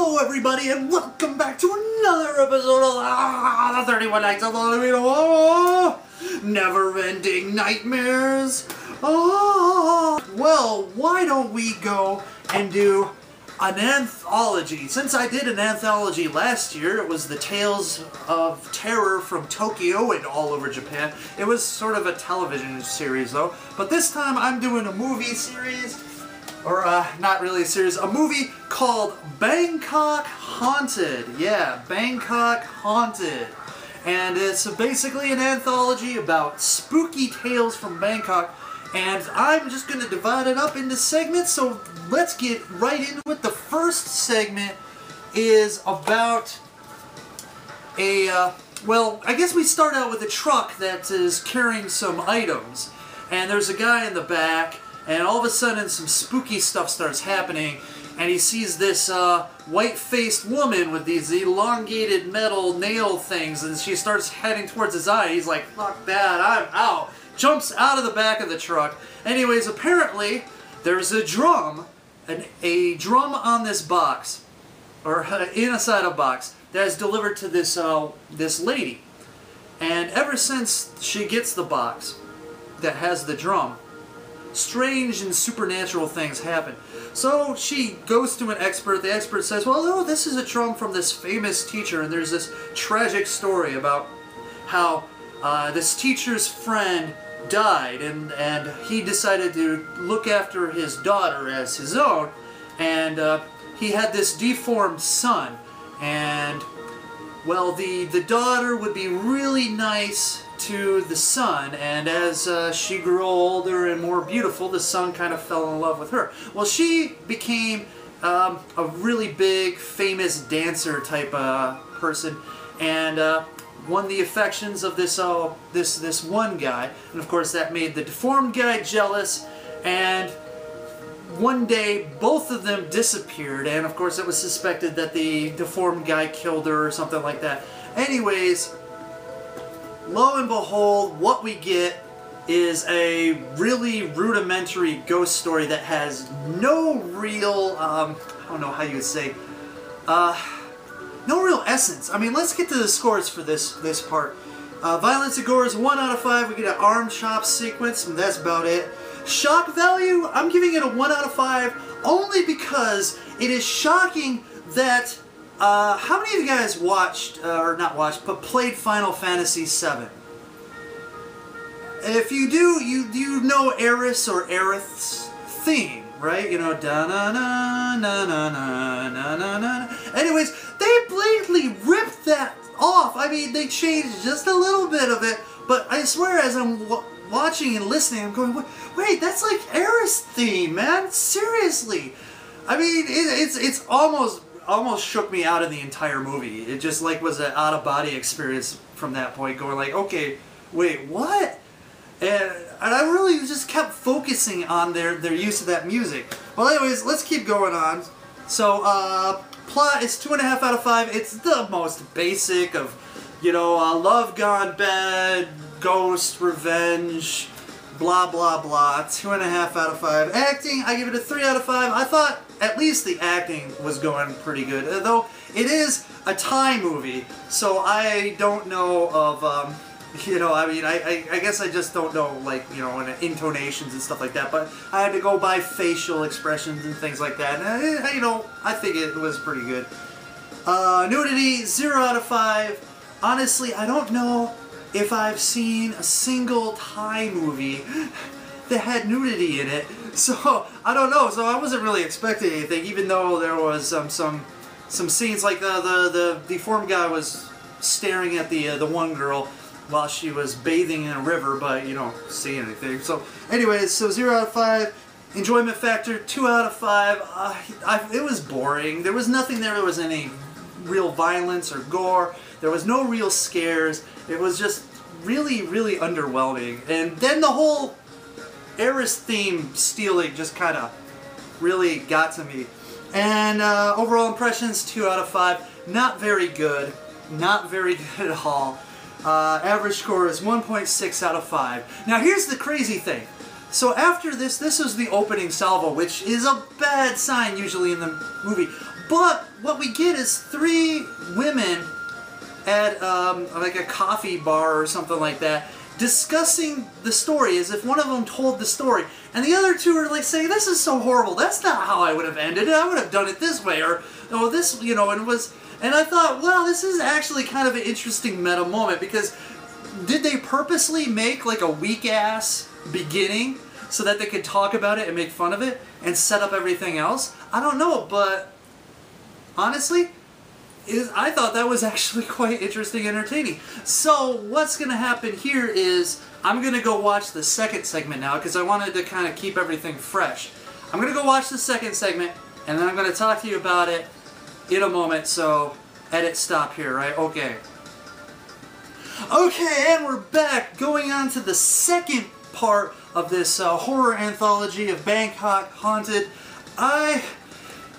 Hello everybody and welcome back to another episode of the 31 Nights of the Never-Ending Nightmares. Well, why don't we go and do an anthology? Since I did an anthology last year, it was the Tales of Terror from Tokyo and all over Japan. It was sort of a television series though, but this time I'm doing a movie series. Or, not really a series, a movie called Bangkok Haunted. Yeah, Bangkok Haunted. And it's basically an anthology about spooky tales from Bangkok. And I'm just going to divide it up into segments, so let's get right into it. The first segment is about a, well, I guess we start out with a truck that is carrying some items. And there's a guy in the back. And all of a sudden, some spooky stuff starts happening, and he sees this white-faced woman with these elongated metal nail things, and she starts heading towards his eye. He's like, fuck that, I'm out. Jumps out of the back of the truck. Anyways, apparently, there's a drum, a drum on this box, or inside a box, that is delivered to this, this lady. And ever since she gets the box that has the drum, strange and supernatural things happen. So she goes to an expert. The expert says, well, no, this is a drum from this famous teacher, and there's this tragic story about how this teacher's friend died, and he decided to look after his daughter as his own, and he had this deformed son, and well, the daughter would be really nice to the son, and as she grew older and more beautiful, the son kind of fell in love with her. Well, she became a really big, famous dancer type person, and won the affections of this this one guy, and of course that made the deformed guy jealous, and one day both of them disappeared, and of course it was suspected that the deformed guy killed her or something like that. Anyways, lo and behold, what we get is a really rudimentary ghost story that has no real, I don't know how you would say, no real essence. I mean, let's get to the scores for this part. Violence and gore is 1 out of 5. We get an arm chop sequence, and that's about it. Shock value, I'm giving it a 1 out of 5, only because it is shocking that how many of you guys watched, or not watched, but played Final Fantasy VII? If you do, you know Aerith's or Aerith's theme, right? You know, da-na-na-na-na-na-na-na-na. Anyways, they blatantly ripped that off. I mean, they changed just a little bit of it, but I swear as I'm watching and listening, I'm going, wait, that's like Aerith's theme, man. Seriously. I mean, it's almost shook me out of the entire movie. It just like was an out-of-body experience from that point, going like, okay, wait, what? And I really just kept focusing on their use of that music. Well, anyways, let's keep going on. So, plot is 2.5 out of 5. It's the most basic of, you know, love gone bad, ghost, revenge, blah, blah, blah. 2.5 out of 5. Acting, I give it a 3 out of 5. I thought at least the acting was going pretty good. Though it is a Thai movie, so I don't know of, you know, I mean, I guess I just don't know, like, you know, intonations and stuff like that, but I had to go by facial expressions and things like that, and, you know, I think it was pretty good. Nudity, 0 out of 5. Honestly, I don't know if I've seen a single Thai movie that had nudity in it, so I don't know. So I wasn't really expecting anything, even though there was some scenes like the deformed guy was staring at the one girl while she was bathing in a river, but you don't see anything. So anyways, so 0 out of 5. Enjoyment factor, 2 out of 5. It was boring. There was nothing there. There was any real violence or gore. There was no real scares. It was just really, really underwhelming. And then the whole Aerith's theme stealing just kind of really got to me. And overall impressions, 2 out of 5. Not very good. Not very good at all. Average score is 1.6 out of 5. Now here's the crazy thing. So after this was the opening salvo, which is a bad sign usually in the movie. But what we get is 3 women at like a coffee bar or something like that, discussing the story as if one of them told the story, and the other 2 are like saying, "This is so horrible. That's not how I would have ended it. I would have done it this way," or "Oh, this," you know, and I thought, well, this is actually kind of an interesting meta moment, because did they purposely make like a weak-ass beginning so that they could talk about it and make fun of it and set up everything else? I don't know, but honestly, I thought that was actually quite interesting and entertaining. So what's going to happen here is I'm going to go watch the second segment now, because I wanted to kind of keep everything fresh. I'm going to go watch the second segment, and then I'm going to talk to you about it in a moment. So edit stop here, right? Okay. Okay, and we're back, going on to the second part of this horror anthology of Bangkok Haunted.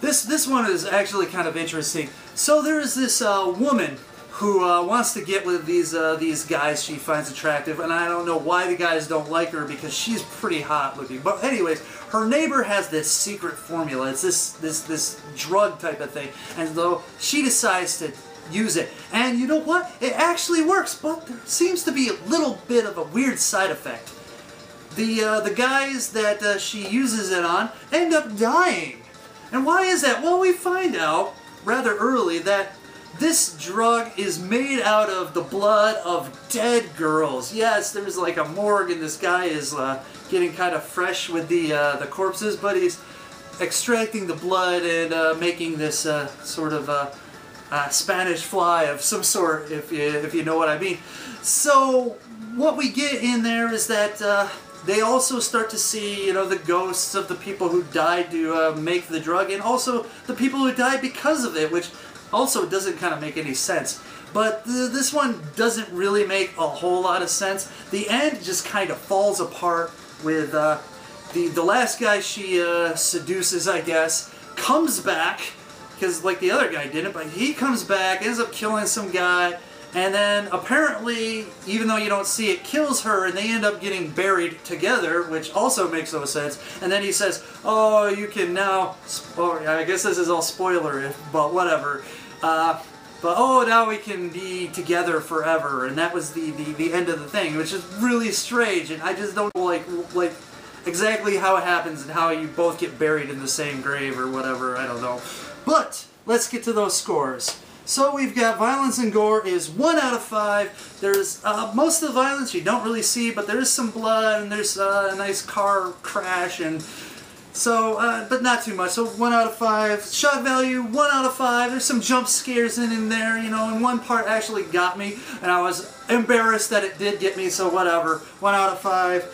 This one is actually kind of interesting. So there is this woman who wants to get with these guys she finds attractive, and I don't know why the guys don't like her, because she's pretty hot looking. But anyways, her neighbor has this secret formula. It's this drug type of thing, and though she decides to use it, and you know what? It actually works, but there seems to be a little bit of a weird side effect. The guys that she uses it on end up dying. And why is that? Well, we find out rather early that this drug is made out of the blood of dead girls. Yes, there's like a morgue, and this guy is getting kind of fresh with the corpses, but he's extracting the blood and making this sort of Spanish fly of some sort, if you know what I mean. So what we get in there is that they also start to see, you know, the ghosts of the people who died to make the drug, and also the people who died because of it, which also doesn't kind of make any sense. But this one doesn't really make a whole lot of sense. The end just kind of falls apart with the last guy she seduces, I guess, comes back, because like the other guy didn't, but he comes back, ends up killing some guy, and then apparently, even though you don't see it, kills her, and they end up getting buried together, which also makes no sense. And then he says, "Oh, you can now," I guess this is all spoiler, but whatever. But oh, now we can be together forever, and that was the end of the thing, which is really strange, and I just don't like exactly how it happens and how you both get buried in the same grave or whatever. I don't know. But let's get to those scores. So we've got violence and gore is 1 out of 5. There's most of the violence you don't really see, but there is some blood, and there's a nice car crash, and so, but not too much. So 1 out of 5. Shock value, 1 out of 5. There's some jump scares in there, you know, and one part actually got me, and I was embarrassed that it did get me, so whatever. 1 out of 5.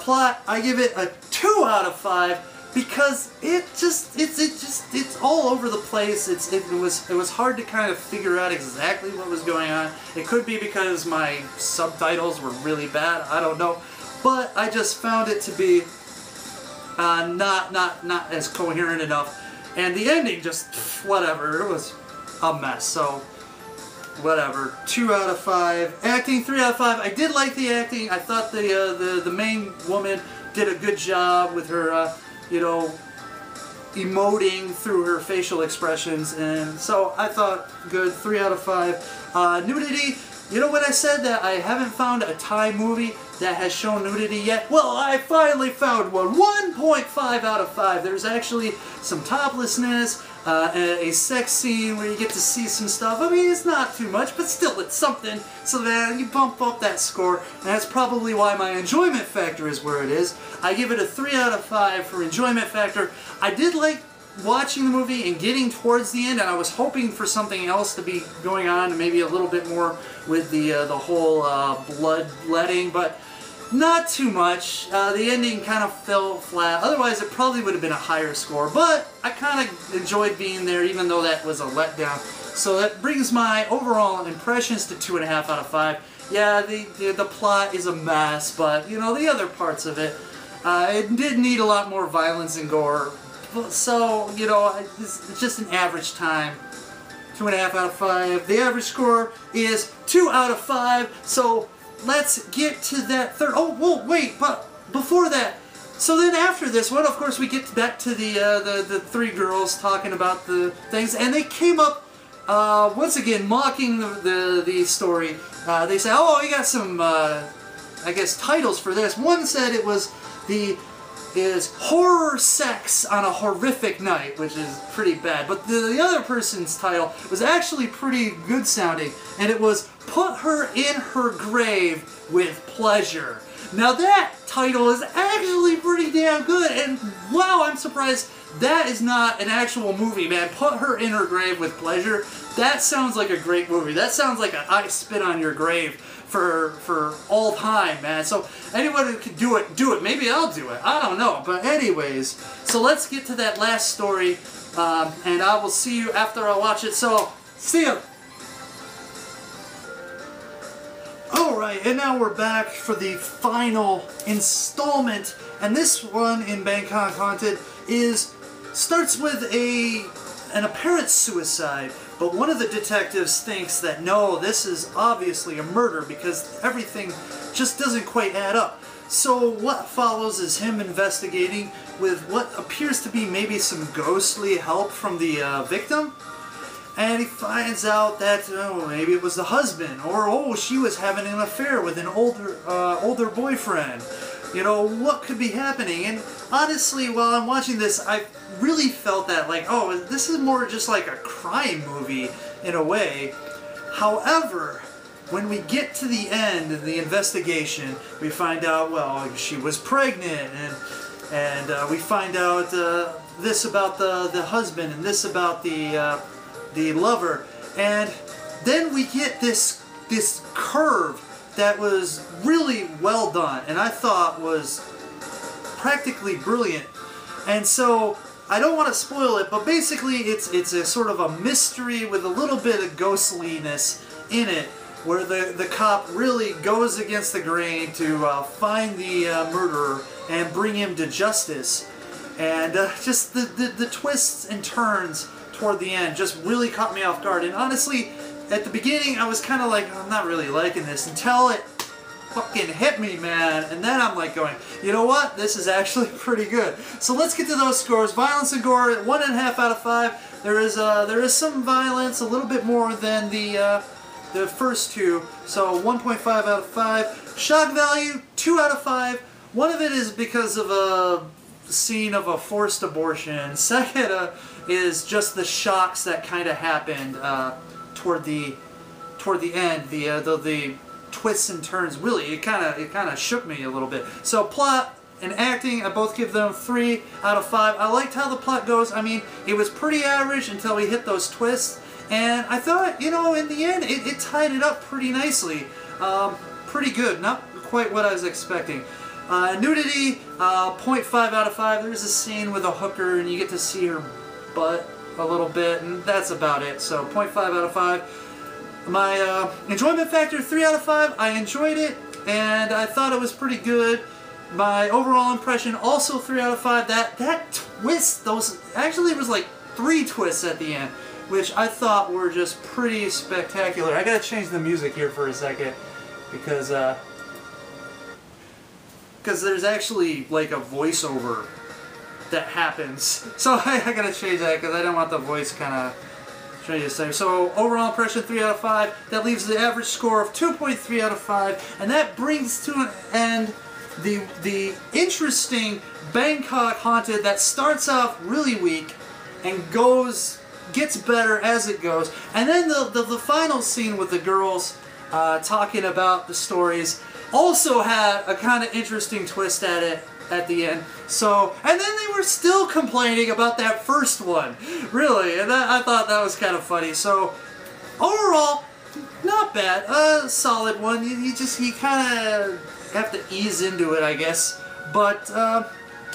Plot, I give it a 2 out of 5. Because it's all over the place. It was hard to kind of figure out exactly what was going on. It could be because my subtitles were really bad. I don't know, but I just found it to be not as coherent enough, and the ending just whatever. It was a mess. So whatever. 2 out of 5. Acting 3 out of 5. I did like the acting. I thought the main woman did a good job with her. You know, emoting through her facial expressions, and so I thought good. 3 out of 5. Nudity, you know when I said that I haven't found a Thai movie that has shown nudity yet? Well, I finally found one. 1.5 out of 5. There's actually some toplessness, a sex scene where you get to see some stuff. I mean, it's not too much, but still, it's something. So then you bump up that score, and that's probably why my enjoyment factor is where it is. I give it a 3 out of 5 for enjoyment factor. I did like watching the movie and getting towards the end, and I was hoping for something else to be going on, and maybe a little bit more with the whole bloodletting, but not too much. The ending kind of fell flat. Otherwise, it probably would have been a higher score, but I kind of enjoyed being there, even though that was a letdown. So that brings my overall impressions to 2.5 out of 5. Yeah, the plot is a mess, but you know, the other parts of it, it did need a lot more violence and gore. So, you know, it's just an average time. 2.5 out of 5. The average score is 2 out of 5. So let's get to that third. Oh, whoa, wait, but before that, So then after this one, of course, we get back to the three girls talking about the things, and they came up once again mocking the story. They say, "Oh, we got some, I guess, titles for this." One said it was horror sex on a horrific night, which is pretty bad. But the other person's title was actually pretty good sounding, and it was "Put Her in Her Grave with Pleasure." Now that title is actually pretty damn good, and wow, I'm surprised that is not an actual movie, man. Put Her in Her Grave with Pleasure. That sounds like a great movie. That sounds like I spit on your grave for all time, man. So anyone who can do it. Maybe I'll do it. I don't know. But anyways, so let's get to that last story, and I will see you after I watch it. So, see ya! Alright, and now we're back for the final installment, and this one in Bangkok Haunted starts with an apparent suicide, but one of the detectives thinks that no, this is obviously a murder because everything just doesn't quite add up. So what follows is him investigating with what appears to be maybe some ghostly help from the victim. And he finds out that maybe it was the husband, or she was having an affair with an older boyfriend. You know, what could be happening? And honestly, while I'm watching this, I really felt that like, oh, this is more just like a crime movie in a way. However, when we get to the end of the investigation, we find out, well, she was pregnant, and we find out this about the husband and this about the lover, and then we get this curve that was really well done, and I thought was practically brilliant. And so I don't want to spoil it, but basically it's a sort of a mystery with a little bit of ghostliness in it, where the cop really goes against the grain to find the murderer and bring him to justice. And just the twists and turns toward the end just really caught me off guard. And honestly, at the beginning I was kind of like, I'm not really liking this, until it fucking hit me, man. And then I'm like going, you know what, this is actually pretty good. So let's get to those scores. Violence and gore, 1.5 out of 5. There is some violence, a little bit more than the first two, so 1.5 out of 5. Shock value, 2 out of 5. One of it is because of a scene of a forced abortion. Second is just the shocks that kind of happened toward the end. The twists and turns, really, it kind of shook me a little bit. So plot and acting, I both give them 3 out of 5. I liked how the plot goes. I mean, it was pretty average until we hit those twists, and I thought, you know, in the end, it tied it up pretty nicely. Pretty good, not quite what I was expecting. Nudity, 0.5 out of 5. There's a scene with a hooker, and you get to see her butt a little bit, and that's about it. So 0.5 out of 5. My enjoyment factor, 3 out of 5. I enjoyed it, and I thought it was pretty good. My overall impression, also 3 out of 5. That twist, actually was like 3 twists at the end, which I thought were just pretty spectacular. I gotta change the music here for a second, because there's actually like a voiceover that happens. So I gotta change that because I don't want the voice kind of trying to say. So overall impression, 3 out of 5. That leaves the average score of 2.3 out of 5, and that brings to an end the interesting Bangkok Haunted that starts off really weak and gets better as it goes. And then the final scene with the girls talking about the stories also had a kind of interesting twist at it at the end. So, and then they were still complaining about that first one, really, and I thought that was kind of funny. So overall, not bad, a solid one. You kind of have to ease into it, I guess. But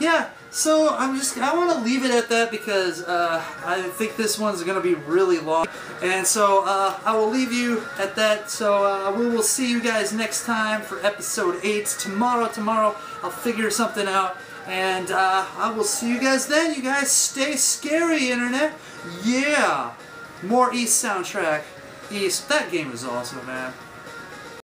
yeah. So I want to leave it at that because I think this one's going to be really long. And so I will leave you at that. So we will see you guys next time for episode 8. Tomorrow I'll figure something out. And I will see you guys then. You guys stay scary, Internet. Yeah. More East soundtrack. East. That game is awesome, man.